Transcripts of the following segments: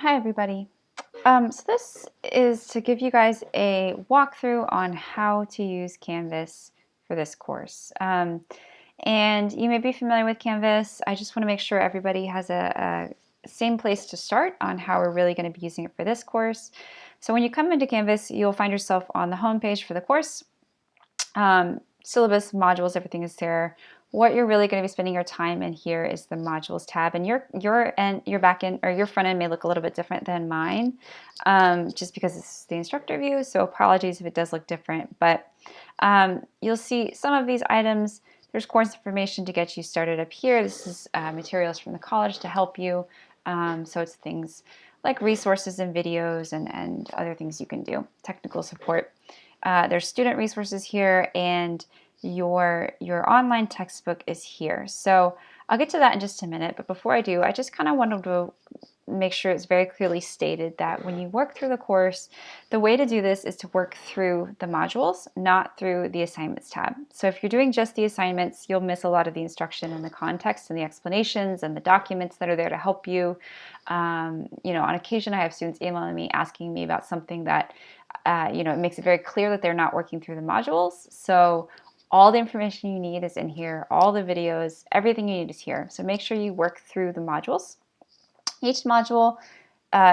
Hi everybody. So this is to give you guys a walkthrough on how to use Canvas for this course. And you may be familiar with Canvas. I just want to make sure everybody has a same place to start on how we're really going to be using it for this course. So when you come into Canvas, you'll find yourself on the home page for the course. Syllabus, modules, everything is there. What you're really going to be spending your time in here is the modules tab, and your back end or your front end may look a little bit different than mine, just because it's the instructor view. So apologies if it does look different, but you'll see some of these items. There's course information to get you started up here. This is materials from the college to help you. So it's things like resources and videos and other things you can do, technical support. There's student resources here, and your online textbook is here. So I'll get to that in just a minute, but before I do, I just kind of wanted to make sure it's very clearly stated that when you work through the course, the way to do this is to work through the modules, not through the assignments tab. So if you're doing just the assignments, you'll miss a lot of the instruction and the context and the explanations and the documents that are there to help you. On occasion, I have students emailing me asking me about something that it makes it very clear that they're not working through the modules. So all the information you need is in here, all the videos, everything you need is here. So make sure you work through the modules. Each module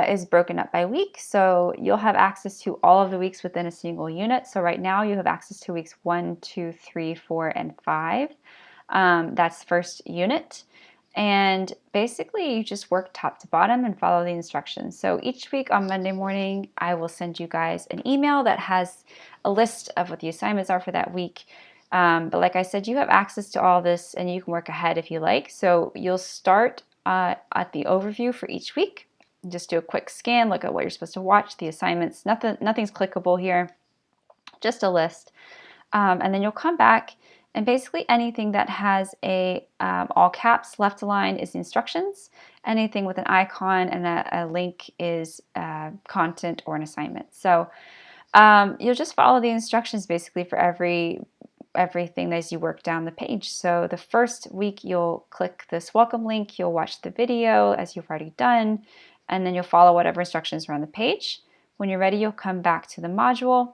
is broken up by week, so you'll have access to all of the weeks within a single unit. So right now you have access to weeks 1, 2, 3, 4, and 5. That's first unit. And basically you just work top to bottom and follow the instructions. So each week on Monday morning, I will send you guys an email that has a list of what the assignments are for that week. But like I said, you have access to all this and you can work ahead if you like. So you'll start at the overview for each week. Just do a quick scan, look at what you're supposed to watch, the assignments. Nothing's clickable here, just a list. And then you'll come back, and basically anything that has a all caps left align is the instructions. Anything with an icon and a link is content or an assignment. So you'll just follow the instructions basically for everything as you work down the page. So the first week you'll click this welcome link, you'll watch the video as you've already done, and then you'll follow whatever instructions are on the page. When you're ready, you'll come back to the module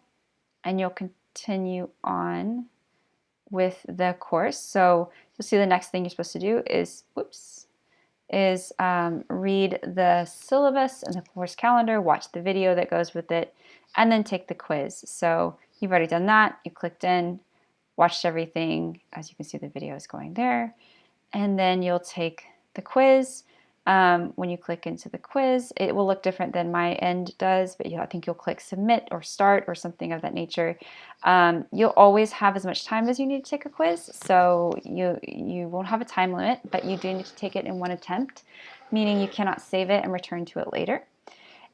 and you'll continue on with the course. So you'll see the next thing you're supposed to do is read the syllabus and the course calendar, watch the video that goes with it, and then take the quiz. So you've already done that, you clicked in, watched everything. As you can see, the video is going there, and then you'll take the quiz. When you click into the quiz, it will look different than my end does, but I think you'll click submit or start or something of that nature. You'll always have as much time as you need to take a quiz, so you won't have a time limit, but you do need to take it in one attempt, meaning you cannot save it and return to it later.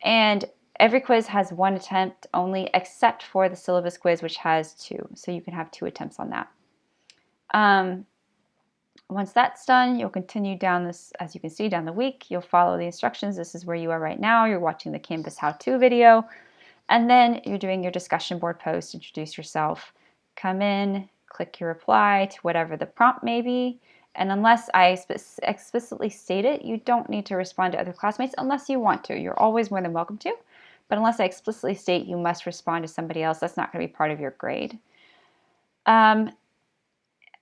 And every quiz has one attempt only, except for the syllabus quiz, which has 2, so you can have 2 attempts on that. Once that's done, you'll continue down this, as you can see, down the week. You'll follow the instructions. This is where you are right now. You're watching the Canvas how-to video, and then you're doing your discussion board post, introduce yourself, come in, click your reply to whatever the prompt may be, and unless I explicitly state it, you don't need to respond to other classmates unless you want to. You're always more than welcome to, but unless I explicitly state you must respond to somebody else, that's not going to be part of your grade.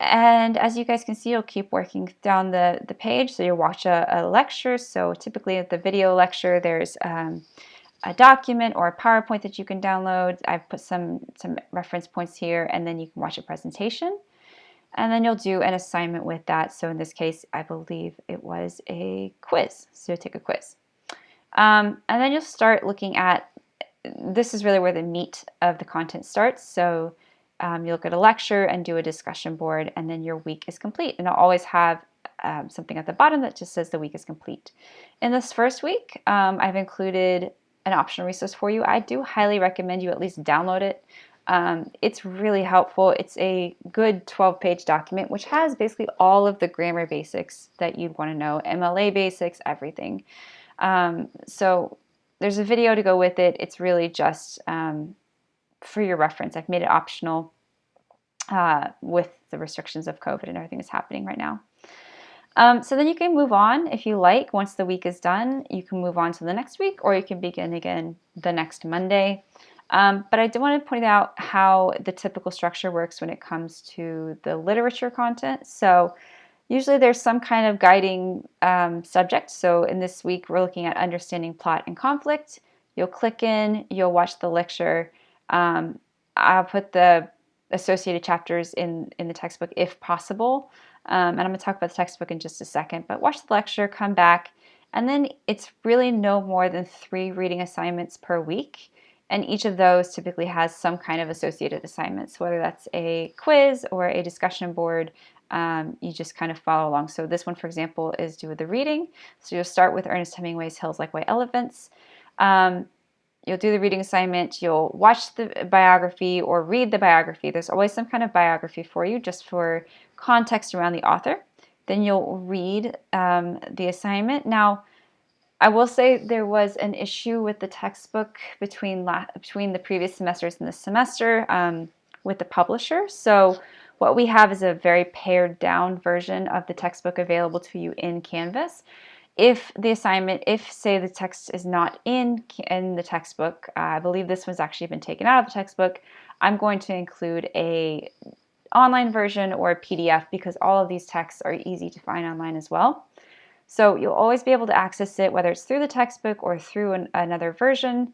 And as you guys can see, you'll keep working down the page. So you'll watch a lecture. So typically at the video lecture, there's a document or a PowerPoint that you can download. I've put some reference points here, and then you can watch a presentation. And then you'll do an assignment with that. So in this case, I believe it was a quiz. So you'll take a quiz. And then you'll start looking at, this is really where the meat of the content starts. So you look at a lecture and do a discussion board, and then your week is complete. And I'll always have something at the bottom that just says the week is complete. In this first week, I've included an optional resource for you. I do highly recommend you at least download it. It's really helpful. It's a good 12-page document, which has basically all of the grammar basics that you'd want to know, MLA basics, everything. So there's a video to go with it. It's really just for your reference. I've made it optional with the restrictions of COVID and everything that's happening right now. So then you can move on if you like. Once the week is done, you can move on to the next week, or you can begin again the next Monday. But I do want to point out how the typical structure works when it comes to the literature content. So usually there's some kind of guiding subject. So in this week, we're looking at understanding plot and conflict. You'll click in, you'll watch the lecture. I'll put the associated chapters in the textbook if possible. And I'm going to talk about the textbook in just a second, but watch the lecture, come back, and then it's really no more than 3 reading assignments per week. And each of those typically has some kind of associated assignments, whether that's a quiz or a discussion board. You just kind of follow along. So this one, for example, is do the reading. So you'll start with Ernest Hemingway's Hills Like White Elephants. You'll do the reading assignment, you'll watch the biography or read the biography. There's always some kind of biography for you just for context around the author. Then you'll read the assignment. Now, I will say there was an issue with the textbook between the previous semesters and this semester with the publisher. So what we have is a very pared down version of the textbook available to you in Canvas. If say the text is not in the textbook, I believe this was actually been taken out of the textbook, I'm going to include a online version or a PDF because all of these texts are easy to find online as well. So you'll always be able to access it, whether it's through the textbook or through another version.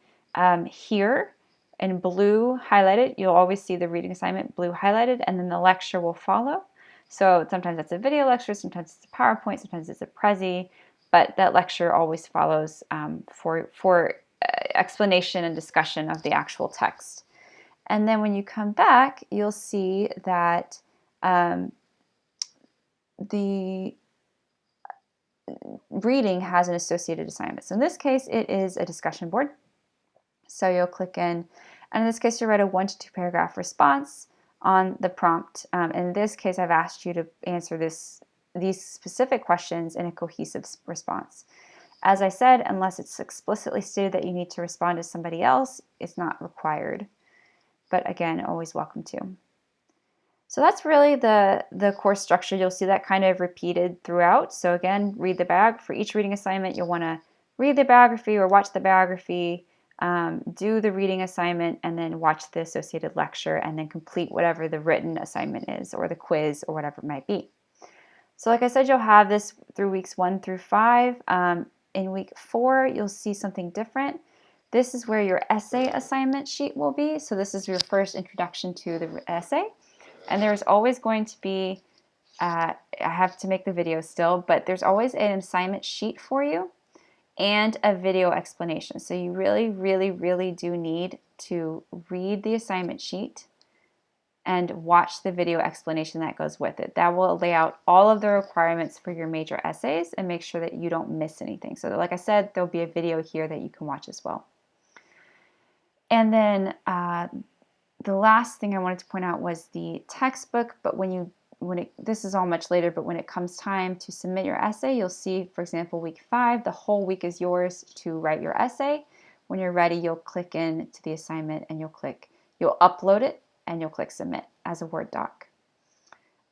Here in blue highlighted, you'll always see the reading assignment blue highlighted, and then the lecture will follow. So sometimes that's a video lecture, sometimes it's a PowerPoint, sometimes it's a Prezi, but that lecture always follows for explanation and discussion of the actual text. And then when you come back, you'll see that the reading has an associated assignment. So in this case, it is a discussion board. So you'll click in, and in this case, you'll write a 1 to 2 paragraph response on the prompt. In this case, I've asked you to answer these specific questions in a cohesive response. As I said, unless it's explicitly stated that you need to respond to somebody else, it's not required. But again, always welcome to. So that's really the course structure. You'll see that kind of repeated throughout. So again, read the biography. For each reading assignment, you'll want to read the biography or watch the biography, do the reading assignment, and then watch the associated lecture, and then complete whatever the written assignment is, or the quiz, or whatever it might be. So like I said, you'll have this through weeks 1 through 5. In week 4, you'll see something different. This is where your essay assignment sheet will be. So this is your first introduction to the essay. And there's always going to be, I have to make the video still, but there's always an assignment sheet for you and a video explanation. So you really, really, really do need to read the assignment sheet and watch the video explanation that goes with it. That will lay out all of the requirements for your major essays and make sure that you don't miss anything. So like I said, there'll be a video here that you can watch as well. And then the last thing I wanted to point out was the textbook, but this is all much later, but when it comes time to submit your essay, you'll see, for example, week 5, the whole week is yours to write your essay. When you're ready, you'll click in to the assignment and you'll upload it and you'll click submit as a Word doc.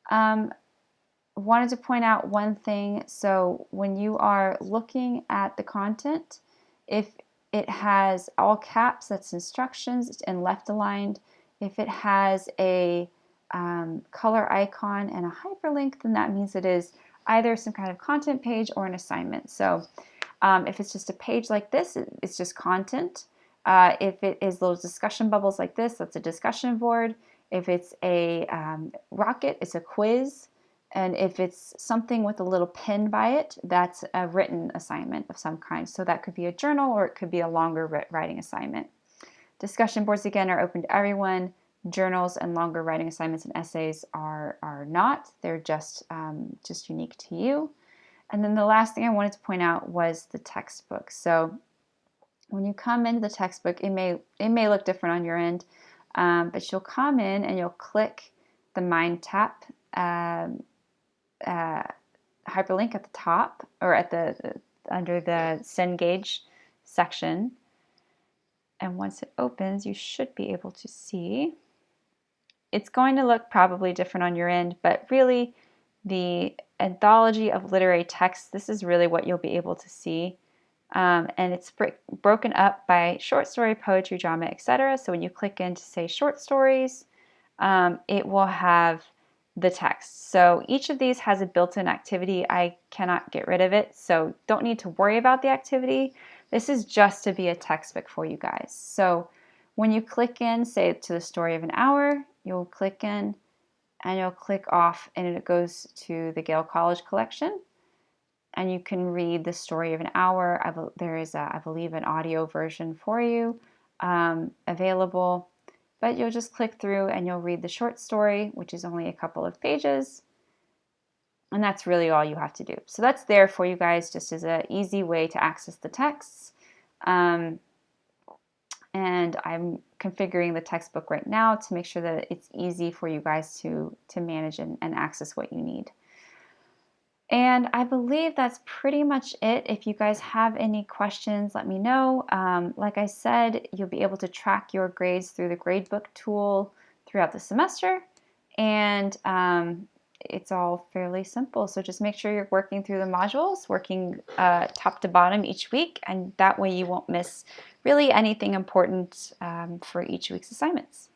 Wanted to point out one thing. So when you are looking at the content, if it has all caps, that's instructions and left aligned. If it has a color icon and a hyperlink, then that means it is either some kind of content page or an assignment. So if it's just a page like this, it's just content. If it is those discussion bubbles like this, that's a discussion board. If it's a rocket, it's a quiz. And if it's something with a little pin by it, that's a written assignment of some kind. So that could be a journal or it could be a longer writing assignment. Discussion boards, again, are open to everyone. Journals and longer writing assignments and essays are not. They're just unique to you. And then the last thing I wanted to point out was the textbook. So when you come into the textbook, it may look different on your end, but you'll come in and you'll click the MindTap hyperlink at the top, or at under the Cengage section. And once it opens, you should be able to see. It's going to look probably different on your end, but really the anthology of literary texts. This is really what you'll be able to see. And it's broken up by short story, poetry, drama, etc. So when you click into, say, short stories, it will have the text. So each of these has a built-in activity. I cannot get rid of it, so don't need to worry about the activity. This is just to be a textbook for you guys. So when you click in, say, to the story of an hour, you'll click in and you'll click off, and it goes to the Gale College collection. And you can read the story of an hour. There is, I believe, an audio version for you available. But you'll just click through and you'll read the short story, which is only a couple of pages. And that's really all you have to do. So that's there for you guys, just as an easy way to access the texts. And I'm configuring the textbook right now to make sure that it's easy for you guys to manage and access what you need. And I believe that's pretty much it. If you guys have any questions, let me know. Like I said, you'll be able to track your grades through the gradebook tool throughout the semester. And it's all fairly simple. So just make sure you're working through the modules, working top to bottom each week. And that way you won't miss really anything important for each week's assignments.